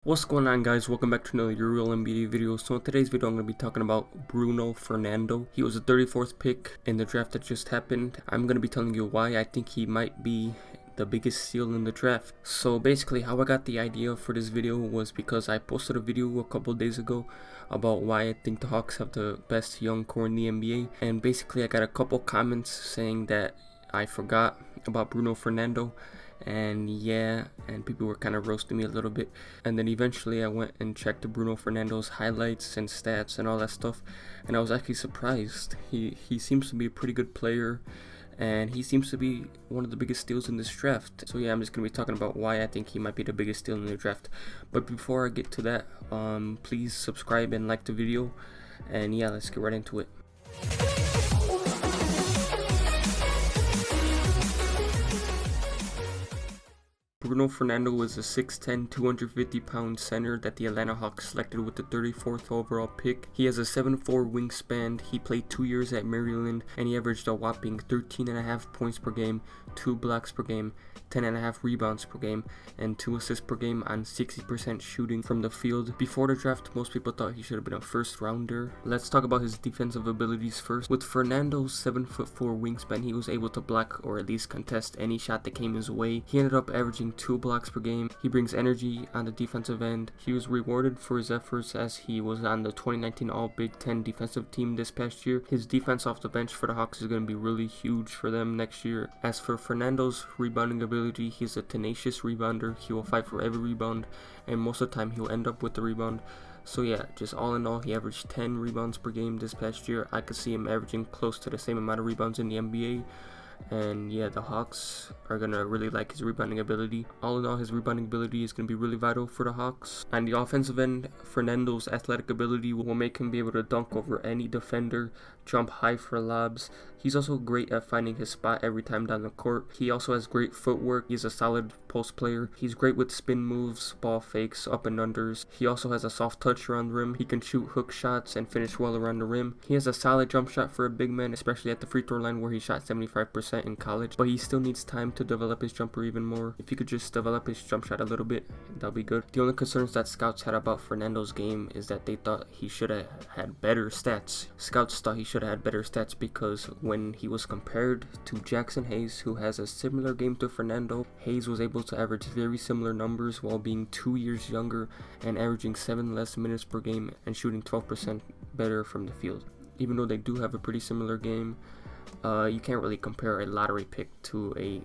What's going on, guys? Welcome back to another Your Real NBA video. So in today's video I'm going to be talking about Bruno Fernando. He was the 34th pick in the draft that just happened. I'm going to be telling you why I think he might be the biggest steal in the draft. So basically how I got the idea for this video was because I posted a video a couple days ago about why I think the Hawks have the best young core in the NBA, and basically I got a couple comments saying that I forgot about Bruno Fernando, and people were kind of roasting me a little bit. And then eventually I went and checked Bruno Fernando's highlights and stats and all that stuff, and I was actually surprised. He seems to be a pretty good player, and he seems to be one of the biggest steals in this draft. So yeah, I'm just going to be talking about why I think he might be the biggest steal in the draft. But before I get to that, please subscribe and like the video, and yeah, let's get right into it. Bruno Fernando was a 6'10", 250-pound center that the Atlanta Hawks selected with the 34th overall pick. He has a 7'4" wingspan. He played 2 years at Maryland, and he averaged a whopping 13.5 points per game, 2 blocks per game, 10.5 rebounds per game, and 2 assists per game on 60% shooting from the field. Before the draft, most people thought he should have been a first rounder. Let's talk about his defensive abilities first. With Fernando's 7'4" wingspan, he was able to block or at least contest any shot that came his way. He ended up averaging 2 blocks per game. He brings energy on the defensive end. He was rewarded for his efforts as he was on the 2019 All Big Ten defensive team this past year. His defense off the bench for the Hawks is going to be really huge for them next year. As for Fernando's rebounding ability, he's a tenacious rebounder. He will fight for every rebound, and most of the time he'll end up with the rebound. So yeah, just all in all, he averaged 10 rebounds per game this past year. I could see him averaging close to the same amount of rebounds in the NBA. And yeah, the Hawks are gonna really like his rebounding ability. All in all, his rebounding ability is gonna be really vital for the Hawks. On the offensive end, Fernando's athletic ability will make him be able to dunk over any defender, jump high for lobs. He's also great at finding his spot every time down the court. He also has great footwork. He's a solid post player. He's great with spin moves, ball fakes, up and unders. He also has a soft touch around the rim. He can shoot hook shots and finish well around the rim. He has a solid jump shot for a big man, especially at the free throw line where he shot 75% in college, but he still needs time to develop his jumper even more. If he could just develop his jump shot a little bit, that'll be good. The only concerns that scouts had about Fernando's game is that they thought he should have had better stats. Scouts thought he should have had better stats because when he was compared to Jackson Hayes, who has a similar game to Fernando, Hayes was able to average very similar numbers while being 2 years younger and averaging 7 less minutes per game and shooting 12% better from the field. Even though they do have a pretty similar game, you can't really compare a lottery pick to a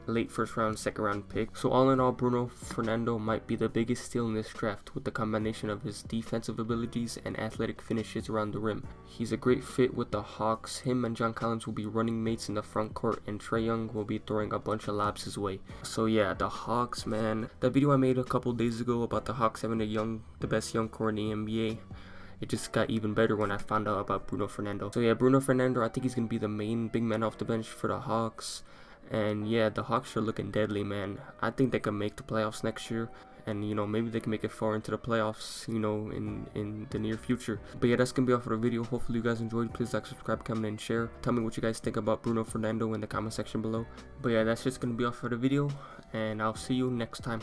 late first round, second round pick. So all in all, Bruno Fernando might be the biggest steal in this draft with the combination of his defensive abilities and athletic finishes around the rim. He's a great fit with the Hawks. Him and John Collins will be running mates in the front court, and Trae Young will be throwing a bunch of lobs his way. So yeah, the Hawks, man. That video I made a couple days ago about the Hawks having the best young core in the NBA, it just got even better when I found out about Bruno Fernando. So yeah, Bruno Fernando, I think he's going to be the main big man off the bench for the Hawks. And yeah, the Hawks are looking deadly, man. I think they can make the playoffs next year. And, maybe they can make it far into the playoffs, in the near future. But yeah, that's going to be all for the video. Hopefully you guys enjoyed. Please like, subscribe, comment, and share. Tell me what you guys think about Bruno Fernando in the comment section below. But yeah, that's just going to be all for the video. And I'll see you next time.